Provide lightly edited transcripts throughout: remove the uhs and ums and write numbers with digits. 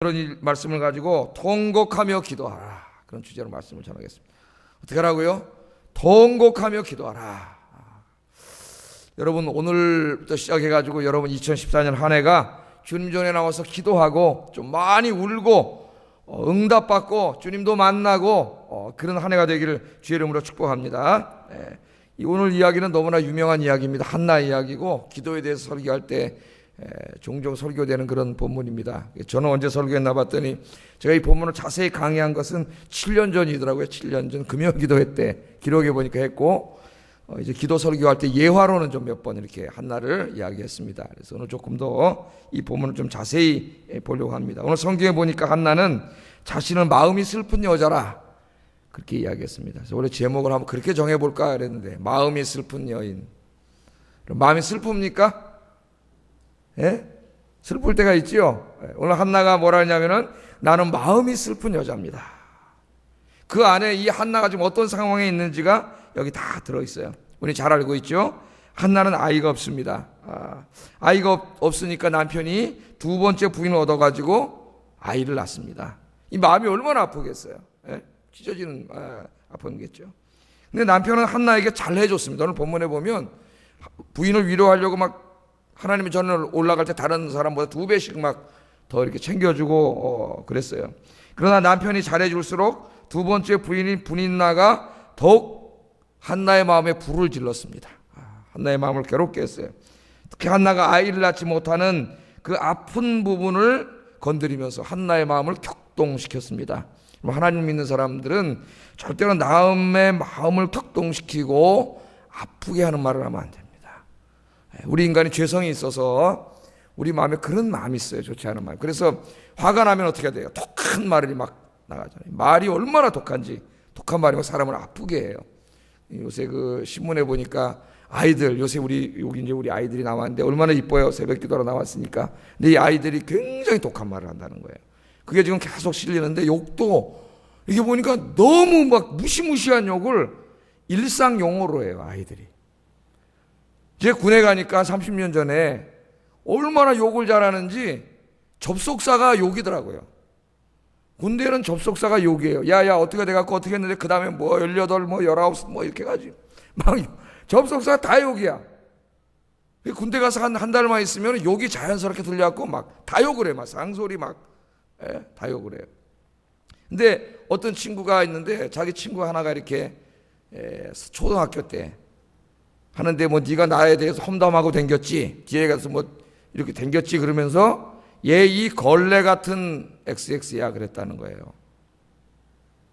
그런 말씀을 가지고 통곡하며 기도하라, 그런 주제로 말씀을 전하겠습니다. 어떻게 하라고요? 통곡하며 기도하라. 여러분, 오늘부터 시작해가지고 여러분 2014년 한 해가 주님 전에 나와서 기도하고 좀 많이 울고 응답받고 주님도 만나고 그런 한 해가 되기를 주의 이름으로 축복합니다. 오늘 이야기는 너무나 유명한 이야기입니다. 한나 이야기고, 기도에 대해서 설교할 때 종종 설교되는 그런 본문입니다. 저는 언제 설교했나 봤더니 제가 이 본문을 자세히 강의한 것은 7년 전이더라고요. 7년 전 금요기도회 때 기록해 보니까 했고, 이제 기도 설교할 때 예화로는 좀 몇 번 이렇게 한나를 이야기했습니다. 그래서 오늘 조금 더 이 본문을 좀 자세히 보려고 합니다. 오늘 성경에 보니까 한나는 자신은 마음이 슬픈 여자라 그렇게 이야기했습니다. 그래서 원래 제목을 한번 그렇게 정해볼까 그랬는데, 마음이 슬픈 여인. 마음이 슬픕니까? 예? 슬플 때가 있지요. 오늘 한나가 뭐라 하냐면은 나는 마음이 슬픈 여자입니다. 그 안에 이 한나가 지금 어떤 상황에 있는지가 여기 다 들어있어요. 우리 잘 알고 있죠. 한나는 아이가 없습니다. 아이가 없으니까 남편이 두 번째 부인을 얻어가지고 아이를 낳습니다. 이 마음이 얼마나 아프겠어요. 예? 찢어지는 아픈겠죠. 근데 남편은 한나에게 잘 해줬습니다. 오늘 본문에 보면 부인을 위로하려고 막 하나님의 전을 올라갈 때 다른 사람보다 2배씩 막 더 이렇게 챙겨주고 그랬어요. 그러나 남편이 잘해줄수록 두 번째 부인인 분인나가 더욱 한나의 마음에 불을 질렀습니다. 한나의 마음을 괴롭게 했어요. 특히 한나가 아이를 낳지 못하는 그 아픈 부분을 건드리면서 한나의 마음을 격동시켰습니다. 하나님 믿는 사람들은 절대로 남의 마음을 격동시키고 아프게 하는 말을 하면 안 됩니다. 우리 인간이 죄성이 있어서 우리 마음에 그런 마음이 있어요. 좋지 않은 마음. 그래서 화가 나면 어떻게 돼요? 독한 말이 막 나가잖아요. 말이 얼마나 독한지, 독한 말이면 사람을 아프게 해요. 요새 그 신문에 보니까 아이들, 요새 여기 이제 우리 아이들이 나왔는데 얼마나 이뻐요. 새벽 기도로 나왔으니까. 근데 이 아이들이 굉장히 독한 말을 한다는 거예요. 그게 지금 계속 실리는데, 욕도 이게 보니까 너무 막 무시무시한 욕을 일상 용어로 해요, 아이들이. 제 군에 가니까 30년 전에 얼마나 욕을 잘하는지 접속사가 욕이더라고요. 군대는 접속사가 욕이에요. 야야 어떻게 돼갖고 어떻게 했는데 그 다음에 뭐 18, 뭐 19, 뭐 이렇게 가지. 막 접속사가 다 욕이야. 군대 가서 한 달만 있으면 욕이 자연스럽게 들려갖고 막 다 욕을 해. 막 쌍소리 막 다 욕을 해요. 근데 어떤 친구가 있는데, 자기 친구 하나가 이렇게 초등학교 때 하는데 뭐 네가 나에 대해서 험담하고 댕겼지, 뒤에 가서 뭐 이렇게 댕겼지, 그러면서 얘 이 걸레 같은 XX야 그랬다는 거예요.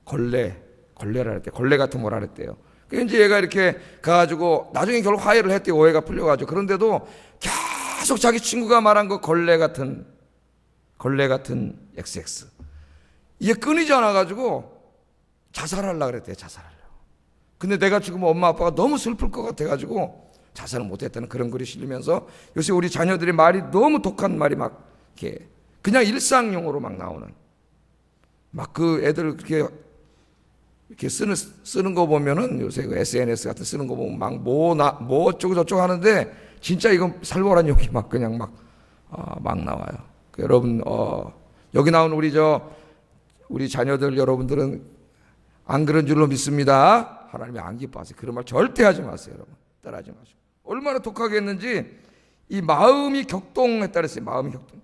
걸레라 했대. 걸레 같은 뭐라 그랬대요. 그래서 이제 얘가 이렇게 가가지고 나중에 결국 화해를 했대. 오해가 풀려가지고. 그런데도 계속 자기 친구가 말한 거 걸레 같은 XX, 이게 끊이지 않아가지고 자살하려고 그랬대요. 자살하려고. 근데 내가 지금 엄마 아빠가 너무 슬플 것 같아가지고 자살을 못했다는 그런 글이 실리면서, 요새 우리 자녀들의 말이 너무 독한 말이 막 이렇게 그냥 일상용어로 막 나오는, 막 그 애들 그렇게 이렇게 쓰는 거 보면은, 요새 그 SNS 같은 쓰는 거 보면 막 뭐 어쩌고 저쩌고 하는데, 진짜 이건 살벌한 욕이 막 그냥 막 나와요. 여러분, 여기 나온 우리 자녀들 여러분들은 안 그런 줄로 믿습니다. 하나님이 안 기뻐하세요. 그런 말 절대 하지 마세요, 여러분. 따라하지 마시고. 얼마나 독하게 했는지, 이 마음이 격동했다 그랬어요. 마음이 격동.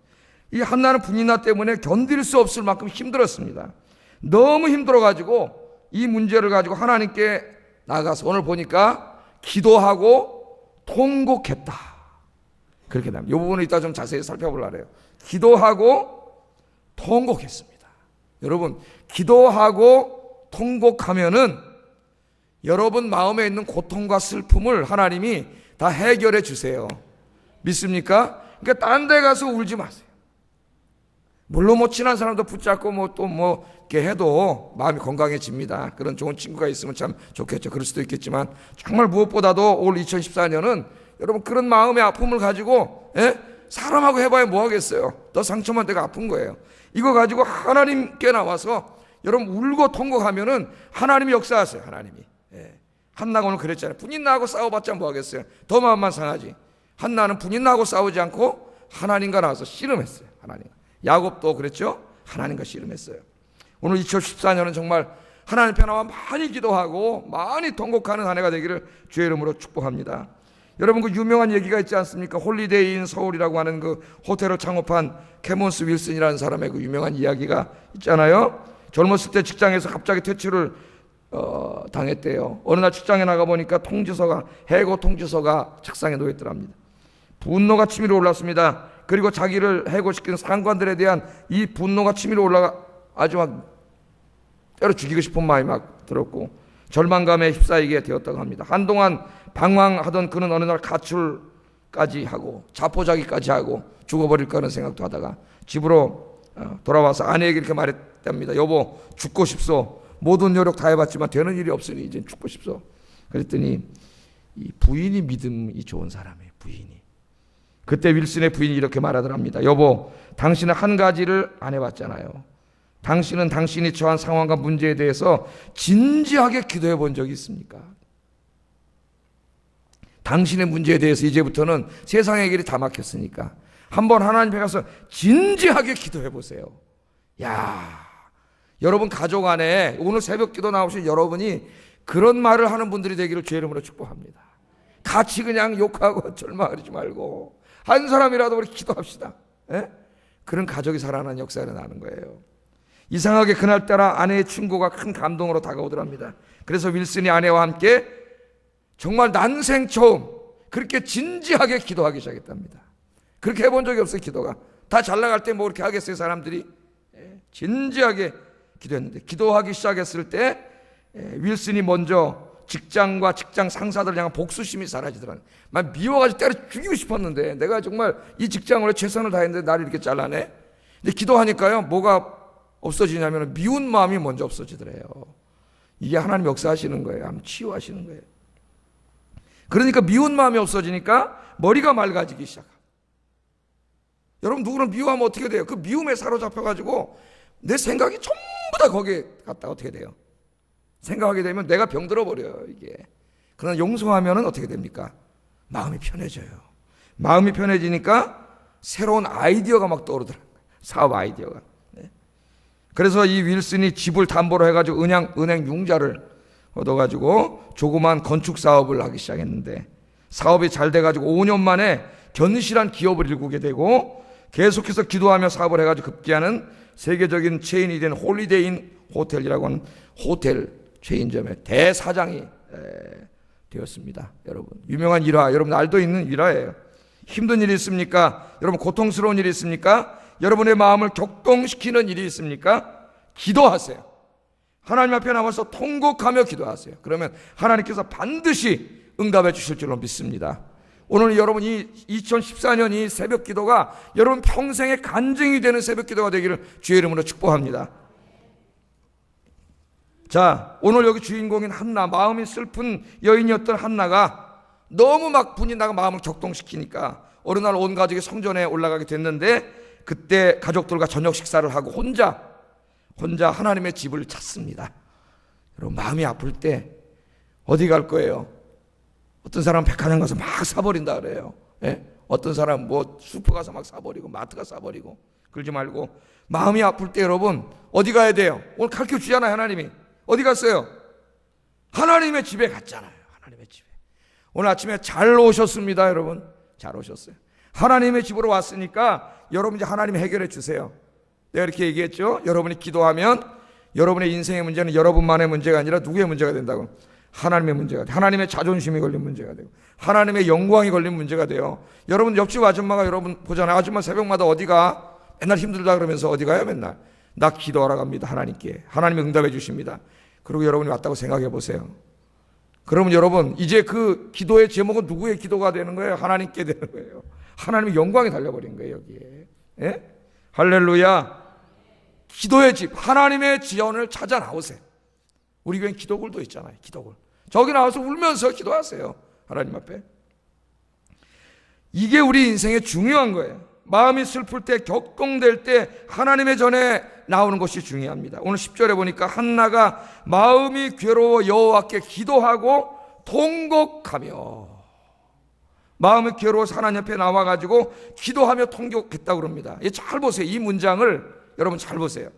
이 한나는 분인나 때문에 견딜 수 없을 만큼 힘들었습니다. 너무 힘들어가지고 이 문제를 가지고 하나님께 나가서, 오늘 보니까 기도하고 통곡했다 그렇게 나옵니다. 이 부분을 이따 좀 자세히 살펴보려고 해요. 기도하고 통곡했습니다. 여러분, 기도하고 통곡하면은 여러분 마음에 있는 고통과 슬픔을 하나님이 다 해결해 주세요. 믿습니까? 그러니까 딴 데 가서 울지 마세요. 물론 뭐 친한 사람도 붙잡고 뭐 또 뭐 이렇게 해도 마음이 건강해집니다. 그런 좋은 친구가 있으면 참 좋겠죠. 그럴 수도 있겠지만, 정말 무엇보다도 올 2014년은 여러분 그런 마음의 아픔을 가지고 사람하고 해봐야 뭐 하겠어요. 더 상처만 되고 아픈 거예요. 이거 가지고 하나님께 나와서 여러분 울고 통곡하면은 하나님이 역사하세요. 하나님이. 한나가 오늘 그랬잖아요. 분인나하고 싸워봤자 뭐 하겠어요. 더 마음만 상하지. 한나는 분인나하고 싸우지 않고 하나님과 나와서 씨름했어요. 하나님. 야곱도 그랬죠. 하나님과 씨름했어요. 오늘 2014년은 정말 하나님 앞에 나와 많이 기도하고 많이 통곡하는 한 해가 되기를 주의 이름으로 축복합니다. 여러분, 그 유명한 얘기가 있지 않습니까? 홀리데이인 서울이라고 하는 그 호텔을 창업한 캐몬스 윌슨이라는 사람의 그 유명한 이야기가 있잖아요. 젊었을 때 직장에서 갑자기 퇴출을 당했대요. 어느 날 직장에 나가보니까 해고 통지서가 책상에 놓여있더랍니다. 분노가 치밀어 올랐습니다. 그리고 자기를 해고시킨 상관들에 대한 이 분노가 치밀어 올라가 아주 막 때려 죽이고 싶은 마음이 막 들었고 절망감에 휩싸이게 되었다고 합니다. 한동안 방황하던 그는 어느 날 가출까지 하고 자포자기까지 하고 죽어버릴까 하는 생각도 하다가 집으로 돌아와서 아내에게 이렇게 말했답니다. 여보, 죽고 싶소. 모든 노력 다 해봤지만 되는 일이 없으니 이제 죽고 싶소. 그랬더니 이 부인이 믿음이 좋은 사람이에요. 부인이. 그때 윌슨의 부인이 이렇게 말하더랍니다. 여보, 당신은 한 가지를 안 해봤잖아요. 당신은 당신이 처한 상황과 문제에 대해서 진지하게 기도해 본 적이 있습니까? 당신의 문제에 대해서 이제부터는 세상의 길이 다 막혔으니까 한번 하나님 앞에 가서 진지하게 기도해 보세요. 야, 여러분 가족 안에 오늘 새벽 기도 나오신 여러분이 그런 말을 하는 분들이 되기를 주의 이름으로 축복합니다. 같이 그냥 욕하고 절망하지 말고 한 사람이라도 우리 기도합시다. 에? 그런 가족이 살아나는 역사가 나는 거예요. 이상하게 그날따라 아내의 충고가 큰 감동으로 다가오더랍니다. 그래서 윌슨이 아내와 함께 정말 난생 처음 그렇게 진지하게 기도하기 시작했답니다. 그렇게 해본 적이 없어요. 기도가 다 잘 나갈 때 뭐 그렇게 하겠어요 사람들이. 진지하게 기도했는데 기도하기 시작했을 때 윌슨이 먼저 직장과 직장 상사들을 향한 복수심이 사라지더라고요. 막 미워가지고 때려 죽이고 싶었는데 내가 정말 이 직장으로 최선을 다했는데 나를 이렇게 잘라내. 근데 기도하니까요 뭐가 없어지냐면 미운 마음이 먼저 없어지더래요. 이게 하나님 역사하시는 거예요. 하나님 치유하시는 거예요. 그러니까 미운 마음이 없어지니까 머리가 맑아지기 시작합니다. 여러분 누구를 미워하면 어떻게 돼요? 그 미움에 사로잡혀가지고 내 생각이 전부 다 거기에 갔다 어떻게 돼요? 생각하게 되면 내가 병들어 버려요 이게. 그러나 용서하면 어떻게 됩니까? 마음이 편해져요. 마음이 편해지니까 새로운 아이디어가 막 떠오르더라고요. 사업 아이디어가. 그래서 이 윌슨이 집을 담보로 해가지고 은행 융자를 얻어가지고 조그만 건축 사업을 하기 시작했는데 사업이 잘 돼가지고 5년 만에 견실한 기업을 일구게 되고 계속해서 기도하며 사업을 해가지고 급기야는 세계적인 체인이 된 홀리데이인 호텔이라고 하는 호텔 체인점의 대사장이 되었습니다. 여러분 유명한 일화, 여러분 알도 있는 일화예요. 힘든 일이 있습니까? 여러분 고통스러운 일이 있습니까? 여러분의 마음을 격동시키는 일이 있습니까? 기도하세요. 하나님 앞에 나와서 통곡하며 기도하세요. 그러면 하나님께서 반드시 응답해 주실 줄로 믿습니다. 오늘 여러분 이 2014년 이 새벽 기도가 여러분 평생의 간증이 되는 새벽 기도가 되기를 주의 이름으로 축복합니다. 자, 오늘 여기 주인공인 한나, 마음이 슬픈 여인이었던 한나가 너무 막 분이 나가 마음을 격동시키니까 어느 날 온 가족이 성전에 올라가게 됐는데 그때 가족들과 저녁 식사를 하고 혼자 하나님의 집을 찾습니다. 여러분 마음이 아플 때 어디 갈 거예요? 어떤 사람은 백화점 가서 막 사버린다 그래요. 예? 어떤 사람은 뭐 슈퍼 가서 막 사버리고 마트 가서 사버리고. 그러지 말고 마음이 아플 때 여러분 어디 가야 돼요? 오늘 가르쳐 주잖아요. 하나님이. 어디 갔어요? 하나님의 집에 갔잖아요. 하나님의 집에. 오늘 아침에 잘 오셨습니다. 여러분 잘 오셨어요. 하나님의 집으로 왔으니까 여러분 이제 하나님이 해결해 주세요. 내가 이렇게 얘기했죠. 여러분이 기도하면 여러분의 인생의 문제는 여러분만의 문제가 아니라 누구의 문제가 된다고? 하나님의 문제가 돼요. 하나님의 자존심이 걸린 문제가 되고 하나님의 영광이 걸린 문제가 돼요. 여러분 옆집 아줌마가 여러분 보잖아요. 아줌마 새벽마다 어디가? 맨날 힘들다 그러면서 어디 가요 맨날? 나 기도하러 갑니다. 하나님께. 하나님이 응답해 주십니다. 그리고 여러분이 왔다고 생각해 보세요. 그러면 여러분 이제 그 기도의 제목은 누구의 기도가 되는 거예요? 하나님께 되는 거예요. 하나님의 영광이 달려버린 거예요 여기에. 예? 할렐루야. 기도의 집 하나님의 지원을 찾아 나오세요. 우리 교회는 기도굴도 있잖아요. 기도굴. 저기 나와서 울면서 기도하세요. 하나님 앞에. 이게 우리 인생의 중요한 거예요. 마음이 슬플 때 격동될 때 하나님의 전에 나오는 것이 중요합니다. 오늘 10절에 보니까 한나가 마음이 괴로워 여호와께 기도하고 통곡하며 마음이 괴로워서 하나님 앞에 나와가지고 기도하며 통곡했다고 그럽니다. 잘 보세요. 이 문장을 여러분 잘 보세요.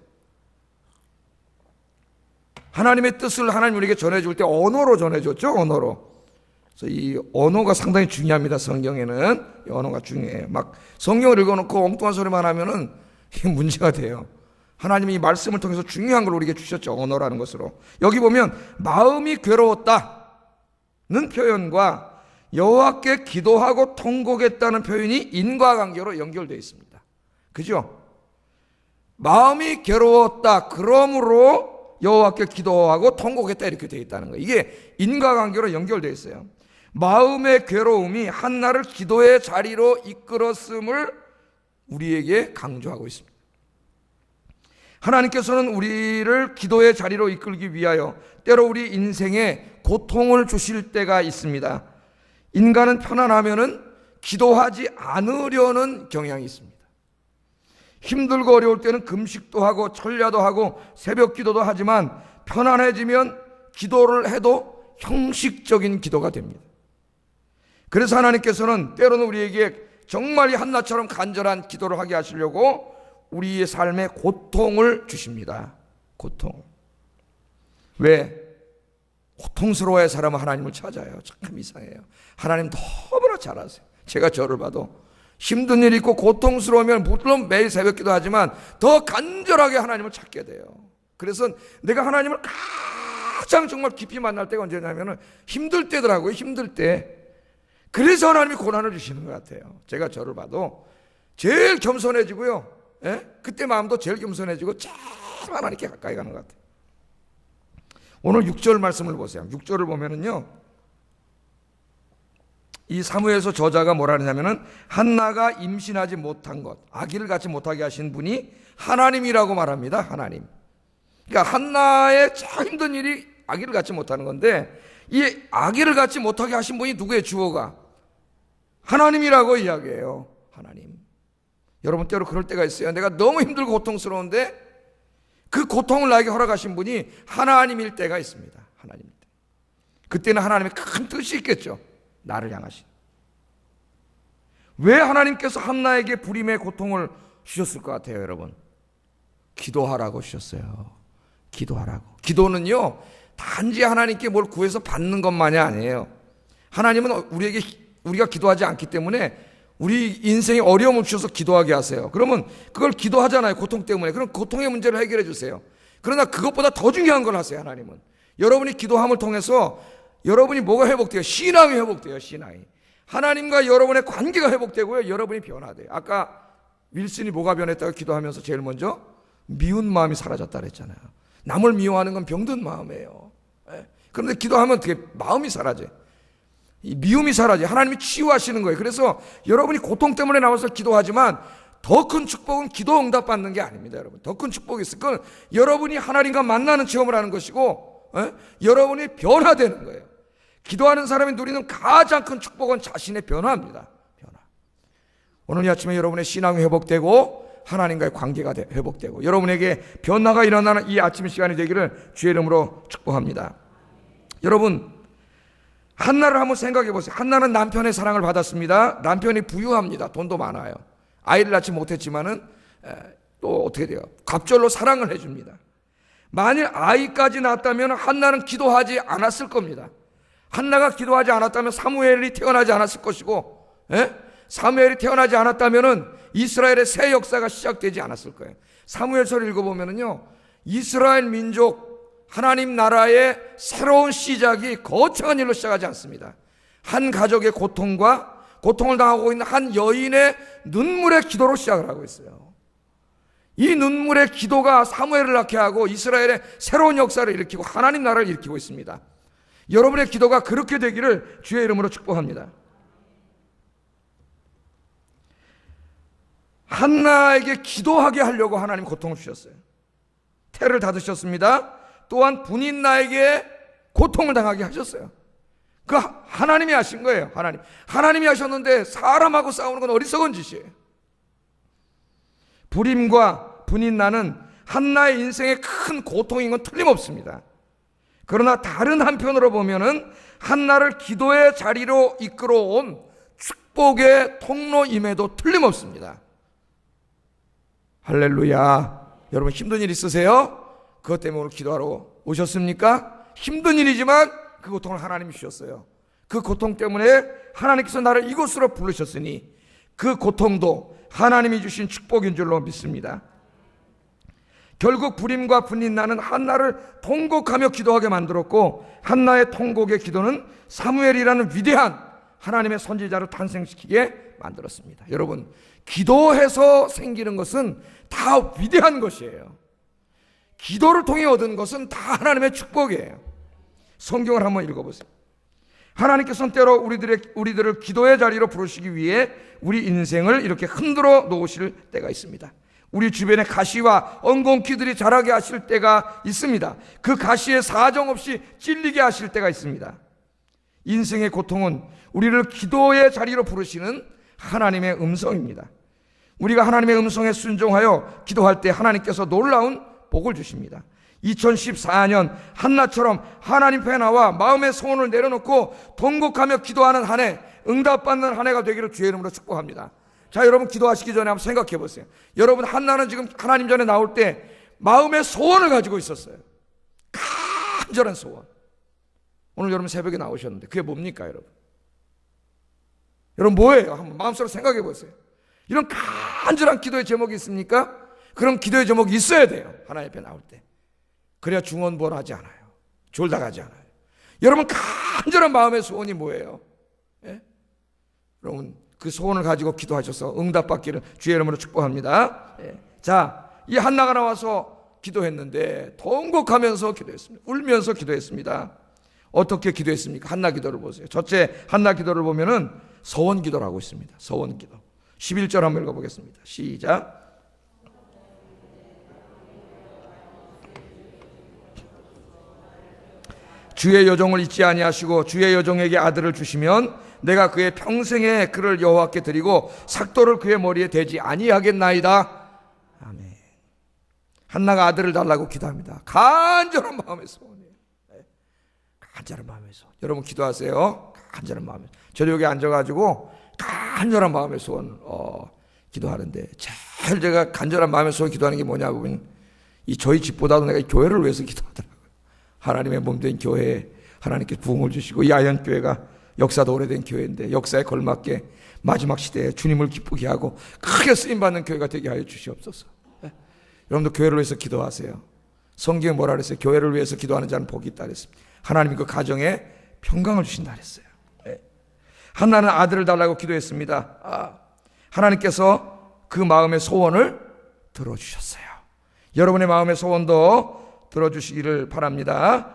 하나님의 뜻을 하나님 우리에게 전해줄 때 언어로 전해줬죠. 언어로. 그래서 이 언어가 상당히 중요합니다. 성경에는 이 언어가 중요해요. 막 성경을 읽어놓고 엉뚱한 소리만 하면은 이게 문제가 돼요. 하나님이 이 말씀을 통해서 중요한 걸 우리에게 주셨죠. 언어라는 것으로. 여기 보면 마음이 괴로웠다는 표현과 여호와께 기도하고 통곡했다는 표현이 인과관계로 연결되어 있습니다. 그죠? 마음이 괴로웠다. 그러므로 여호와께 기도하고 통곡했다 이렇게 되어 있다는 거예요. 이게 인과관계로 연결되어 있어요. 마음의 괴로움이 한나를 기도의 자리로 이끌었음을 우리에게 강조하고 있습니다. 하나님께서는 우리를 기도의 자리로 이끌기 위하여 때로 우리 인생에 고통을 주실 때가 있습니다. 인간은 편안하면은 기도하지 않으려는 경향이 있습니다. 힘들고 어려울 때는 금식도 하고 철야도 하고 새벽 기도도 하지만 편안해지면 기도를 해도 형식적인 기도가 됩니다. 그래서 하나님께서는 때로는 우리에게 정말 이 한나처럼 간절한 기도를 하게 하시려고 우리의 삶에 고통을 주십니다. 고통. 왜? 고통스러워야 사람은 하나님을 찾아요. 참 이상해요. 하나님 너무나 잘 아세요. 제가 저를 봐도 힘든 일이 있고 고통스러우면 물론 매일 새벽 기도하지만 더 간절하게 하나님을 찾게 돼요. 그래서 내가 하나님을 가장 정말 깊이 만날 때가 언제냐면 힘들 때더라고요. 힘들 때. 그래서 하나님이 고난을 주시는 것 같아요. 제가 저를 봐도 제일 겸손해지고요. 예? 그때 마음도 제일 겸손해지고 제일 하나님께 가까이 가는 것 같아요. 오늘 6절 말씀을 보세요. 6절을 보면은요, 이 사무엘서 저자가 뭐라 하냐면은 한나가 임신하지 못한 것, 아기를 갖지 못하게 하신 분이 하나님이라고 말합니다. 하나님. 그러니까 한나의 참 힘든 일이 아기를 갖지 못하는 건데 이 아기를 갖지 못하게 하신 분이 누구의 주어가? 하나님이라고 이야기해요. 하나님. 여러분 때로 그럴 때가 있어요. 내가 너무 힘들고 고통스러운데 그 고통을 나에게 허락하신 분이 하나님일 때가 있습니다. 하나님일 때. 그때는 하나님의 큰 뜻이 있겠죠. 나를 향하신. 왜 하나님께서 한나에게 불임의 고통을 주셨을 것 같아요, 여러분? 기도하라고 주셨어요. 기도하라고. 기도는요, 단지 하나님께 뭘 구해서 받는 것만이 아니에요. 하나님은 우리가 기도하지 않기 때문에 우리 인생에 어려움을 주셔서 기도하게 하세요. 그러면 그걸 기도하잖아요. 고통 때문에. 그럼 고통의 문제를 해결해 주세요. 그러나 그것보다 더 중요한 걸 하세요. 하나님은. 여러분이 기도함을 통해서 여러분이 뭐가 회복돼요? 신앙이 회복돼요. 신앙이. 하나님과 여러분의 관계가 회복되고요. 여러분이 변화돼요. 아까 윌슨이 뭐가 변했다고 기도하면서 제일 먼저 미운 마음이 사라졌다 그랬잖아요. 남을 미워하는 건 병든 마음이에요. 그런데 기도하면 어떻게 마음이 사라져요. 이 미움이 사라져요. 하나님이 치유하시는 거예요. 그래서 여러분이 고통 때문에 나와서 기도하지만 더 큰 축복은 기도 응답 받는 게 아닙니다. 여러분. 더 큰 축복이 있을 건 여러분이 하나님과 만나는 체험을 하는 것이고 여러분이 변화되는 거예요. 기도하는 사람이 누리는 가장 큰 축복은 자신의 변화입니다. 변화. 오늘 이 아침에 여러분의 신앙이 회복되고 하나님과의 관계가 회복되고 여러분에게 변화가 일어나는 이 아침 시간이 되기를 주의 이름으로 축복합니다. 여러분, 한나를 한번 생각해 보세요. 한나는 남편의 사랑을 받았습니다. 남편이 부유합니다. 돈도 많아요. 아이를 낳지 못했지만은 또 어떻게 돼요? 갑절로 사랑을 해줍니다. 만일 아이까지 낳았다면 한나는 기도하지 않았을 겁니다. 한나가 기도하지 않았다면 사무엘이 태어나지 않았을 것이고, 사무엘이 태어나지 않았다면 이스라엘의 새 역사가 시작되지 않았을 거예요. 사무엘서를 읽어보면요, 이스라엘 민족 하나님 나라의 새로운 시작이 거창한 일로 시작하지 않습니다. 한 가족의 고통을 당하고 있는 한 여인의 눈물의 기도로 시작을 하고 있어요. 이 눈물의 기도가 사무엘을 낳게 하고 이스라엘의 새로운 역사를 일으키고 하나님 나라를 일으키고 있습니다. 여러분의 기도가 그렇게 되기를 주의 이름으로 축복합니다. 한나에게 기도하게 하려고 하나님 고통을 주셨어요. 태를 닫으셨습니다. 또한 분인나에게 고통을 당하게 하셨어요. 그 하나님이 하신 거예요. 하나님이 하셨는데 사람하고 싸우는 건 어리석은 짓이에요. 불임과 분인나는 한나의 인생의 큰 고통인 건 틀림없습니다. 그러나 다른 한편으로 보면은 한나를 기도의 자리로 이끌어온 축복의 통로임에도 틀림없습니다. 할렐루야. 여러분 힘든 일 있으세요? 그것 때문에 오늘 기도하러 오셨습니까? 힘든 일이지만 그 고통을 하나님이 주셨어요. 그 고통 때문에 하나님께서 나를 이곳으로 부르셨으니 그 고통도 하나님이 주신 축복인 줄로 믿습니다. 결국 불임과 분린 나는 한나를 통곡하며 기도하게 만들었고, 한나의 통곡의 기도는 사무엘이라는 위대한 하나님의 선지자를 탄생시키게 만들었습니다. 여러분, 기도해서 생기는 것은 다 위대한 것이에요. 기도를 통해 얻은 것은 다 하나님의 축복이에요. 성경을 한번 읽어보세요. 하나님께서는 때로 우리들을 기도의 자리로 부르시기 위해 우리 인생을 이렇게 흔들어 놓으실 때가 있습니다. 우리 주변에 가시와 엉겅퀴들이 자라게 하실 때가 있습니다. 그 가시에 사정없이 찔리게 하실 때가 있습니다. 인생의 고통은 우리를 기도의 자리로 부르시는 하나님의 음성입니다. 우리가 하나님의 음성에 순종하여 기도할 때 하나님께서 놀라운 복을 주십니다. 2014년 한나처럼 하나님 앞에 나와 마음의 소원을 내려놓고 통곡하며 기도하는 한 해, 응답받는 한 해가 되기를 주의 이름으로 축복합니다. 자, 여러분 기도하시기 전에 한번 생각해 보세요. 여러분, 한나는 지금 하나님 전에 나올 때 마음의 소원을 가지고 있었어요. 간절한 소원. 오늘 여러분 새벽에 나오셨는데 그게 뭡니까, 여러분? 여러분 뭐예요? 한번 마음속으로 생각해 보세요. 이런 간절한 기도의 제목이 있습니까? 그럼 기도의 제목이 있어야 돼요. 하나님 앞에 나올 때. 그래야 중언부언하지 않아요. 졸다가지 않아요. 여러분 간절한 마음의 소원이 뭐예요? 예? 여러분 그 소원을 가지고 기도하셔서 응답받기를 주의 이름으로 축복합니다. 예. 자, 이 한나가 나와서 기도했는데 통곡하면서 기도했습니다. 울면서 기도했습니다. 어떻게 기도했습니까? 한나 기도를 보세요. 첫째 한나 기도를 보면은 서원 기도를 하고 있습니다. 서원 기도. 11절 한번 읽어보겠습니다. 시작. 주의 여종을 잊지 아니하시고 주의 여종에게 아들을 주시면 내가 그의 평생에 그를 여호와께 드리고 삭도를 그의 머리에 대지 아니하겠나이다. 아멘. 한나가 아들을 달라고 기도합니다. 간절한 마음의 소원이에요. 간절한 마음의 소원. 여러분 기도하세요. 간절한 마음의 소원. 저도 여기 앉아가지고 간절한 마음의 소원 기도하는데 제일 제가 간절한 마음의 소원 기도하는 게 뭐냐 보면 이 저희 집보다도 내가 이 교회를 위해서 기도하더라고요. 하나님의 몸된 교회에 하나님께 부흥을 주시고 이 아현교회가 역사도 오래된 교회인데 역사에 걸맞게 마지막 시대에 주님을 기쁘게 하고 크게 쓰임받는 교회가 되게 하여 주시옵소서. 네? 여러분도 교회를 위해서 기도하세요. 성경에 뭐라 그랬어요? 교회를 위해서 기도하는 자는 복이 있다 그랬습니다. 하나님이 그 가정에 평강을 주신다 그랬어요. 네. 한나는 아들을 달라고 기도했습니다. 하나님께서 그 마음의 소원을 들어주셨어요. 여러분의 마음의 소원도 들어주시기를 바랍니다.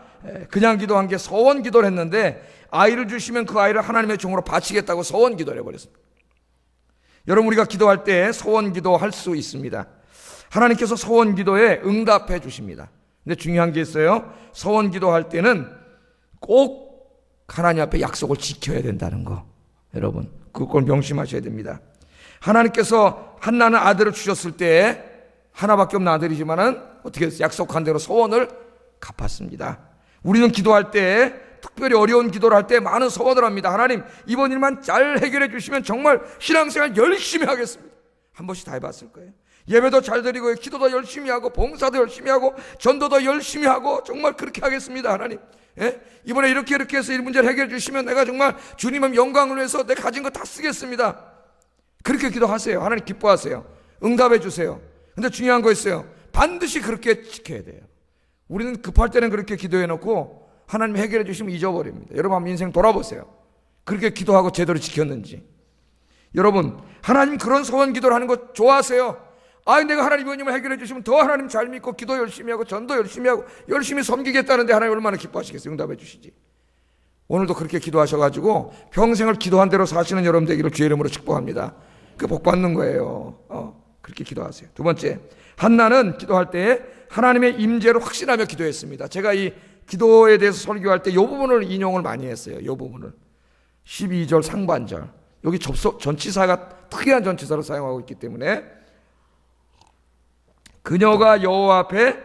그냥 기도한 게 서원 기도를 했는데 아이를 주시면 그 아이를 하나님의 종으로 바치겠다고 서원 기도를 해버렸습니다. 여러분 우리가 기도할 때 서원 기도할 수 있습니다. 하나님께서 서원 기도에 응답해 주십니다. 근데 중요한 게 있어요. 서원 기도할 때는 꼭 하나님 앞에 약속을 지켜야 된다는 거. 여러분 그걸 명심하셔야 됩니다. 하나님께서 한나는 아들을 주셨을 때 하나밖에 없는 아들이지만은 어떻게 했어요? 약속한 대로 소원을 갚았습니다. 우리는 기도할 때 특별히 어려운 기도를 할 때 많은 소원을 합니다. 하나님 이번 일만 잘 해결해 주시면 정말 신앙생활 열심히 하겠습니다. 한 번씩 다 해봤을 거예요. 예배도 잘 드리고 기도도 열심히 하고 봉사도 열심히 하고 전도도 열심히 하고 정말 그렇게 하겠습니다. 하나님 이번에 이렇게 해서 이 문제를 해결해 주시면 내가 정말 주님의 영광을 위해서 내 가진 거 다 쓰겠습니다. 그렇게 기도하세요. 하나님 기뻐하세요. 응답해 주세요. 근데 중요한 거 있어요. 반드시 그렇게 지켜야 돼요. 우리는 급할 때는 그렇게 기도해 놓고 하나님 해결해 주시면 잊어버립니다. 여러분 한번 인생 돌아보세요. 그렇게 기도하고 제대로 지켰는지. 여러분 하나님 그런 소원 기도를 하는 거 좋아하세요. 내가 하나님 이번 일을 해결해 주시면 더 하나님 잘 믿고 기도 열심히 하고 전도 열심히 하고 열심히 섬기겠다는데 하나님 얼마나 기뻐하시겠어요. 응답해 주시지. 오늘도 그렇게 기도하셔가지고 평생을 기도한 대로 사시는 여러분 되기를 주의 이름으로 축복합니다. 그 복 받는 거예요. 그렇게 기도하세요. 두 번째, 한나는 기도할 때 하나님의 임재를 확신하며 기도했습니다. 제가 이 기도에 대해서 설교할 때 이 부분을 인용을 많이 했어요. 이 부분을 12절 상반절 여기 전치사가 특이한 전치사로 사용하고 있기 때문에 그녀가 여호와 앞에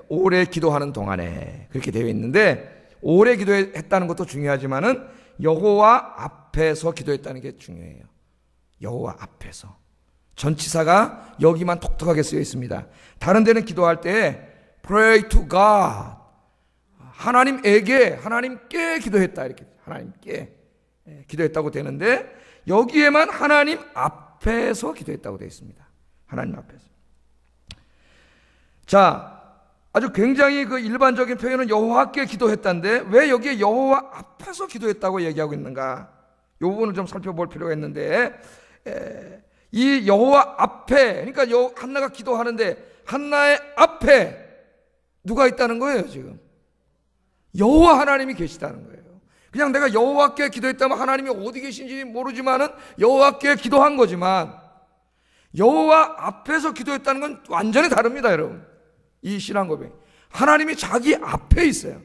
오래 기도하는 동안에 그렇게 되어 있는데 오래 기도했다는 것도 전치사가 여기만 독특하게 쓰여 있습니다. 다른 데는 기도할 때 pray to God, 하나님께 기도했다, 이렇게 하나님께 기도했다고 되는데, 여기에만 하나님 앞에서 기도했다고 되어 있습니다. 하나님 앞에서. 자, 아주 굉장히 그 일반적인 표현은 여호와께 기도했다는데 왜 여기에 여호와 앞에서 기도했다고 얘기하고 있는가? 이 부분을 좀 살펴볼 필요가 있는데, 이 여호와 앞에, 그러니까 한나가 기도하는데 한나의 앞에 누가 있다는 거예요? 지금 여호와 하나님이 계시다는 거예요. 그냥 내가 여호와께 기도했다면 하나님이 어디 계신지 모르지만은 여호와께 기도한 거지만, 여호와 앞에서 기도했다는 건 완전히 다릅니다, 여러분. 이 신앙 고백, 하나님이 자기 앞에 있어요.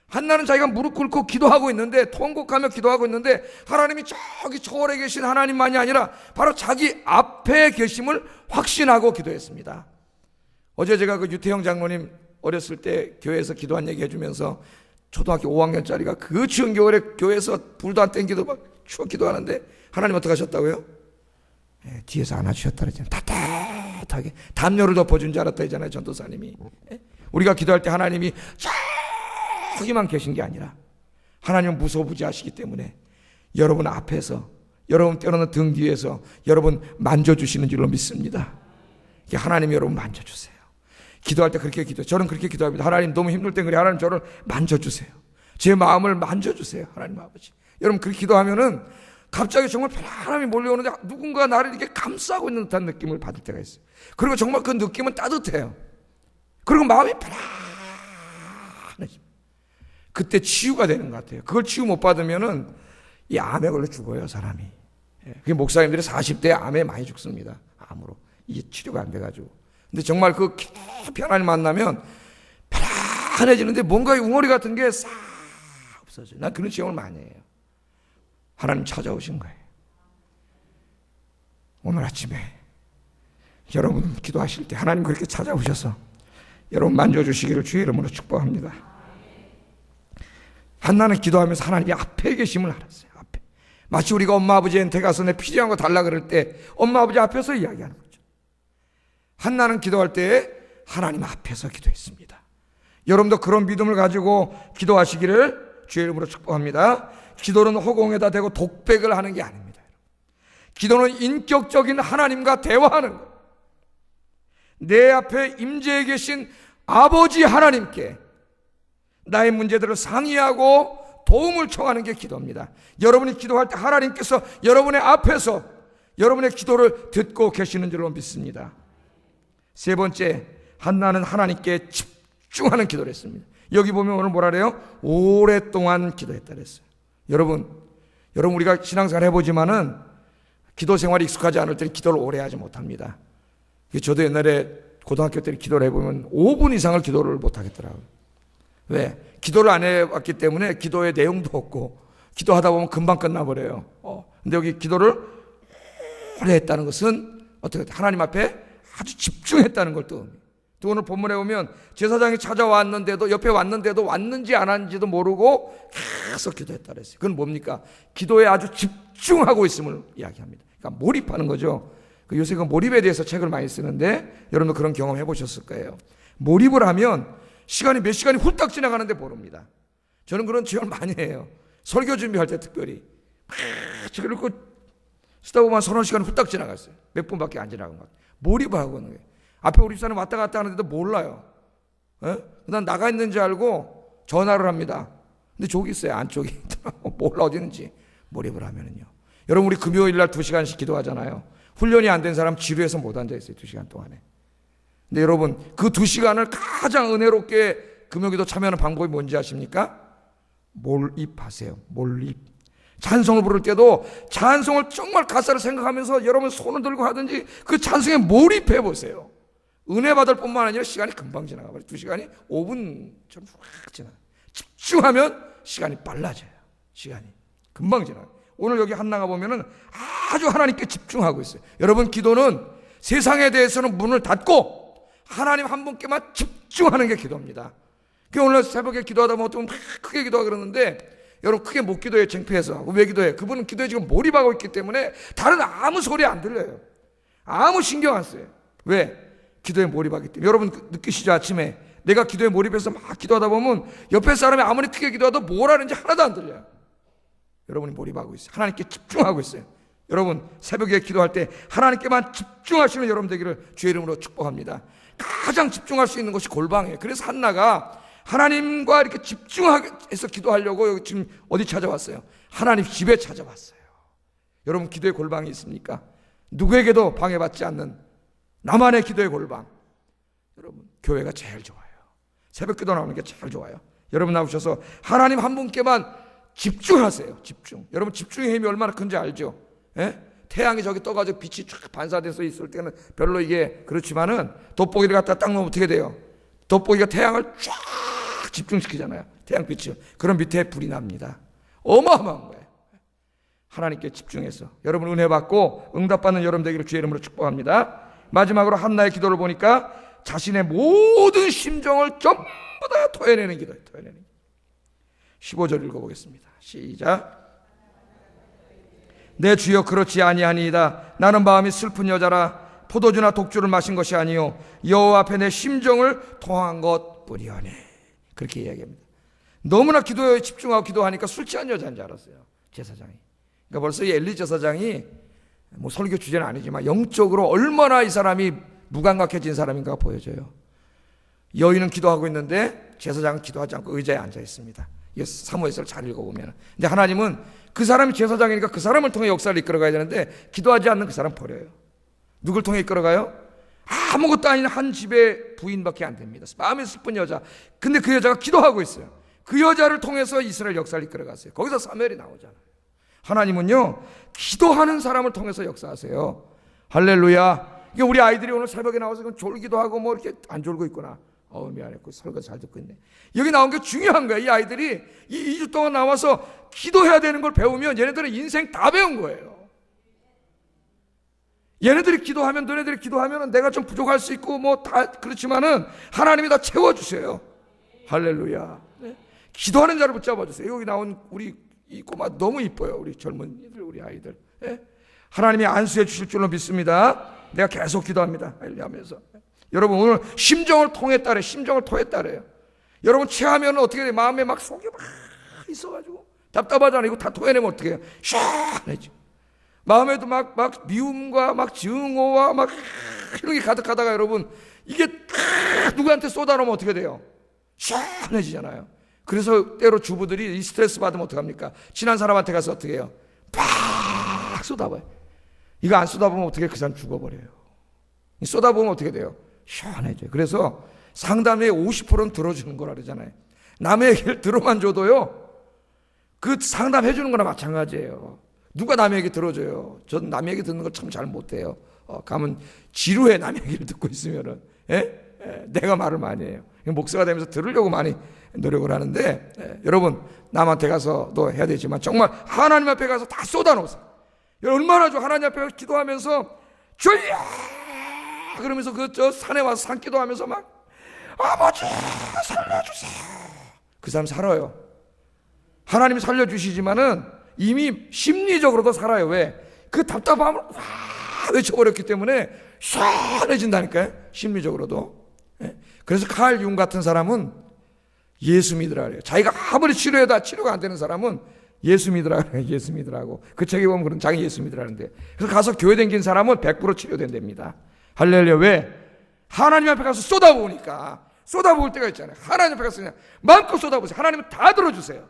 한나는 자기가 무릎 꿇고 기도하고 있는데, 통곡하며 기도하고 있는데, 하나님이 저기 초월에 계신 하나님만이 아니라 바로 자기 앞에 계심을 확신하고 기도했습니다. 어제 제가 그 유태영 장로님 어렸을 때 교회에서 기도한 얘기 해주면서, 초등학교 5학년짜리가 그 추운 겨울에 교회에서 불도 안 땡기도 막 추워 기도하는데 하나님 어떻게 하셨다고요? 뒤에서 안아주셨다 그러잖아요. 따뜻하게 담요를 덮어준 줄 알았다 했잖아요, 전도사님이. 우리가 기도할 때 하나님이 저기만 계신 게 아니라 하나님은 무소부지하시기 때문에 여러분 앞에서, 여러분 때로는 등 뒤에서 여러분 만져주시는 줄로 믿습니다. 하나님이 여러분 만져주세요. 기도할 때 그렇게 저는 그렇게 기도합니다. 하나님 너무 힘들 땐 그래, 하나님 저를 만져주세요. 제 마음을 만져주세요, 하나님 아버지. 여러분 그렇게 기도하면은 갑자기 정말 편안함이 몰려오는데 누군가 나를 이렇게 감싸고 있는 듯한 느낌을 받을 때가 있어요. 그리고 정말 그 느낌은 따뜻해요. 그리고 마음이 편안해집니다. 그때 치유가 되는 것 같아요. 그걸 치유 못 받으면은 이 암에 걸려 죽어요, 사람이. 그게 목사님들이 40대에 암에 많이 죽습니다. 암으로. 이게 치료가 안 돼가지고. 근데 정말 그 깊이 하나님 만나면 편안해지는데 뭔가 웅어리 같은 게 싹 없어져요. 난 그런 체험을 많이 해요. 하나님 찾아오신 거예요. 오늘 아침에 여러분 기도하실 때 하나님 그렇게 찾아오셔서 여러분 만져주시기를 주의 이름으로 축복합니다. 한나는 기도하면서 하나님이 앞에 계심을 알았어요. 앞에. 마치 우리가 엄마 아버지한테 가서 내 필요한 거 달라 그럴 때 엄마 아버지 앞에서 이야기하는 거죠. 한나는 기도할 때 하나님 앞에서 기도했습니다. 여러분도 그런 믿음을 가지고 기도하시기를 주의 이름으로 축복합니다. 기도는 허공에다 대고 독백을 하는 게 아닙니다. 기도는 인격적인 하나님과 대화하는 거예요. 내 앞에 임재해 계신 아버지 하나님께 나의 문제들을 상의하고 도움을 청하는 게 기도입니다. 여러분이 기도할 때 하나님께서 여러분의 앞에서 여러분의 기도를 듣고 계시는 줄로 믿습니다. 세 번째, 한나는 하나님께 집중하는 기도를 했습니다. 여기 보면 오늘 뭐라 그래요? 오랫동안 기도했다 그랬어요. 여러분 우리가 신앙생활 해보지만은 기도 생활이 익숙하지 않을 때는 기도를 오래 하지 못합니다. 저도 옛날에 고등학교 때 기도를 해보면 5분 이상을 기도를 못하겠더라고요. 왜? 기도를 안 해왔기 때문에 기도의 내용도 없고 기도하다 보면 금방 끝나버려요. 근데 여기 기도를 오래 했다는 것은 어떻게 하나님 앞에 아주 집중했다는 걸 또 오늘 본문에 보면 제사장이 찾아왔는데도, 옆에 왔는데도 왔는지 안 왔는지도 모르고 계속 기도했다 그랬어요. 그건 뭡니까? 기도에 아주 집중하고 있음을 이야기합니다. 그러니까 몰입하는 거죠. 요새 그 몰입에 대해서 책을 많이 쓰는데 여러분도 그런 경험 해보셨을 거예요. 몰입을 하면 몇 시간이 훌딱 지나가는데 모릅니다. 저는 그런 체험을 많이 해요. 설교 준비할 때 특별히 책을 읽고 쓰다 보면 서너 시간이 훌딱 지나갔어요. 몇 분밖에 안 지나간 것 같아요. 몰입하고 있는 거예요. 앞에 우리 집사람 왔다 갔다 하는데도 몰라요. 난 나가 있는 줄 알고 전화를 합니다. 근데 저기 있어요, 안쪽에. 몰라 어디 있는지. 몰입을 하면은요. 여러분 우리 금요일 날 2시간씩 기도하잖아요. 훈련이 안 된 사람 지루해서 못 앉아있어요, 2시간 동안에. 근데 여러분 그 2시간을 가장 은혜롭게 금요기도 참여하는 방법이 뭔지 아십니까? 몰입하세요. 몰입. 찬송을 부를 때도 찬송을 정말 가사를 생각하면서 여러분 손을 들고 하든지 그 찬송에 몰입해 보세요. 은혜 받을 뿐만 아니라 시간이 금방 지나가 버려요. 2시간이 5분처럼 확 지나가요. 집중하면 시간이 빨라져요. 시간이 금방 지나가요. 오늘 여기 한나가 보면은 아주 하나님께 집중하고 있어요. 여러분 기도는 세상에 대해서는 문을 닫고 하나님 한 분께만 집중하는 게 기도입니다. 오늘 새벽에 기도하다 보면 어떤 분은 크게 기도하고 그러는데 여러분 크게 못 기도해요. 창피해서. 왜 기도해요? 그분은 기도에 지금 몰입하고 있기 때문에 다른 아무 소리 안 들려요. 아무 신경 안 써요. 왜? 기도에 몰입하기 때문에. 여러분 느끼시죠? 아침에 내가 기도에 몰입해서 막 기도하다 보면 옆에 사람이 아무리 크게 기도해도 뭘 하는지 하나도 안 들려요. 여러분이 몰입하고 있어요. 하나님께 집중하고 있어요. 여러분 새벽에 기도할 때 하나님께만 집중하시는 여러분 되기를 주의 이름으로 축복합니다. 가장 집중할 수 있는 것이 골방이에요. 그래서 한나가 하나님과 이렇게 집중해서 기도하려고 여기 지금 어디 찾아왔어요? 하나님 집에 찾아왔어요. 여러분 기도의 골방이 있습니까? 누구에게도 방해받지 않는 나만의 기도의 골방. 여러분 교회가 제일 좋아요. 새벽 기도 나오는 게 제일 좋아요. 여러분 나오셔서 하나님 한 분께만 집중하세요. 집중. 여러분 집중의 힘이 얼마나 큰지 알죠? 예? 태양이 저기 떠가지고 빛이 쫙 반사돼서 있을 때는 별로 이게 그렇지만은 돋보기를 갖다 딱 놓으면 어떻게 돼요? 돋보기가 태양을 쫙 집중시키잖아요. 태양빛을. 그럼 밑에 불이 납니다. 어마어마한 거예요. 하나님께 집중해서 여러분 은혜 받고 응답받는 여러분 되기를 주의 이름으로 축복합니다. 마지막으로 한나의 기도를 보니까 자신의 모든 심정을 전부 다 토해내는 기도예요. 토해내는 기도. 15절 읽어보겠습니다. 시작. 내 주여 그렇지 아니하니이다. 나는 마음이 슬픈 여자라. 포도주나 독주를 마신 것이 아니요 여호와 앞에 내 심정을 토한 것뿐이오니. 그렇게 이야기합니다. 너무나 기도에 집중하고 기도하니까 술 취한 여자인 줄 알았어요. 제사장이. 그러니까 벌써 이 엘리 제사장이 뭐 설교 주제는 아니지만 영적으로 얼마나 이 사람이 무감각해진 사람인가 보여져요. 여인은 기도하고 있는데 제사장은 기도하지 않고 의자에 앉아 있습니다. 이게 사무엘서를 잘 읽어보면. 근데 하나님은 그 사람이 제사장이니까 그 사람을 통해 역사를 이끌어가야 되는데 기도하지 않는 그 사람 버려요. 누굴 통해 이끌어가요? 아무것도 아닌 한 집의 부인밖에 안 됩니다. 마음이 슬픈 여자. 근데 그 여자가 기도하고 있어요. 그 여자를 통해서 이스라엘 역사를 이끌어갔어요. 거기서 사무엘이 나오잖아요. 하나님은요 기도하는 사람을 통해서 역사하세요. 할렐루야. 이게 우리 아이들이 오늘 새벽에 나와서 졸기도 하고 뭐 이렇게 안 졸고 있구나. 미안했고 설교 잘 듣고 있네. 여기 나온 게 중요한 거야. 이 아이들이 이 2주 동안 나와서 기도해야 되는 걸 배우면 얘네들은 인생 다 배운 거예요. 얘네들이 기도하면 너네들이 기도하면 내가 좀 부족할 수 있고 뭐 다 그렇지만은 하나님이 다 채워주세요. 할렐루야. 네. 기도하는 자를 붙잡아 주세요. 여기 나온 우리 이 꼬마 너무 이뻐요. 우리 젊은이들 우리 아이들. 네. 하나님이 안수해 주실 줄로 믿습니다. 내가 계속 기도합니다. 하면서 여러분 오늘 심정을 통했다래. 심정을 토했다래요. 여러분 체하면 어떻게 돼요? 마음에 막 속이 막 있어가지고 답답하잖아요. 이거 다 토해내면 어떻게 해요? 시원해지. 마음에도 막 미움과 막 증오와 막 이런 게 가득하다가 여러분 이게 누구한테 쏟아놓으면 어떻게 돼요? 시원해지잖아요. 그래서 때로 주부들이 이 스트레스 받으면 어떡합니까? 친한 사람한테 가서 어떻게 해요? 팍 쏟아봐요. 이거 안 쏟아보면 어떻게 그 사람 죽어버려요. 쏟아보면 어떻게 돼요? 시원해져요. 그래서 상담의 50%는 들어주는 거라 그러잖아요. 남의 얘기를 들어만 줘도요 그 상담해 주는 거나 마찬가지예요. 누가 남의 얘기 들어줘요? 저는 남의 얘기 듣는 걸 참 잘 못해요. 가면 지루해. 남의 얘기를 듣고 있으면은. 내가 말을 많이 해요. 목사가 되면서 들으려고 많이 노력을 하는데 여러분 남한테 가서도 해야 되지만 정말 하나님 앞에 가서 다 쏟아놓으세요. 얼마나 좋아. 하나님 앞에 기도하면서 주여 그러면서 그 저 산에 와서 산기도하면서 막 아버지 살려주세요. 그 사람 살아요. 하나님이 살려주시지만은 이미 심리적으로도 살아요. 왜? 그 답답함을 외쳐버렸기 때문에 시원해진다니까요. 심리적으로도. 그래서 칼 융 같은 사람은 예수 믿으라 그래요. 자기가 아무리 치료해도 치료가 안 되는 사람은 예수 믿으라 그래요. 예수 믿으라고. 그 책에 보면 그런 자기 예수 믿으라는데. 그래서 가서 교회 다닌 사람은 100% 치료된답니다. 할렐루야. 왜? 하나님 앞에 가서 쏟아부으니까. 쏟아부을 때가 있잖아요. 하나님 앞에 가서 그냥 마음껏 쏟아부으세요. 하나님은 다 들어주세요.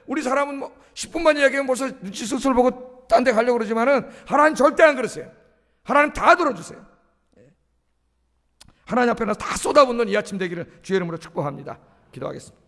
우리 사람은 뭐 10분만 이야기하면 벌써 눈치 슬슬 보고 딴 데 가려고 그러지만은 하나님 절대 안 그러세요. 하나님 다 들어주세요. 하나님 앞에 나서 다 쏟아붓는 이 아침 되기를 주의 이름으로 축복합니다. 기도하겠습니다.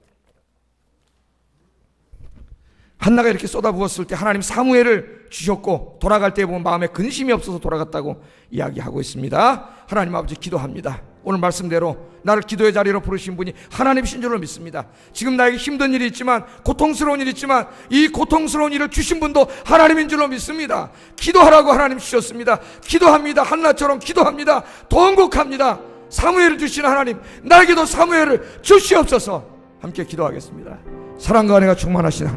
한나가 이렇게 쏟아부었을 때 하나님 사무엘을 주셨고 돌아갈 때 보면 마음에 근심이 없어서 돌아갔다고 이야기하고 있습니다. 하나님 아버지 기도합니다. 오늘 말씀대로 나를 기도의 자리로 부르신 분이 하나님이신 줄로 믿습니다. 지금 나에게 힘든 일이 있지만 고통스러운 일이 있지만 이 고통스러운 일을 주신 분도 하나님인 줄로 믿습니다. 기도하라고 하나님 주셨습니다. 기도합니다. 한나처럼 기도합니다. 통곡합니다. 사무엘을 주신 하나님 나에게도 사무엘을 주시옵소서. 함께 기도하겠습니다. 사랑과 은혜가 충만하신 하나님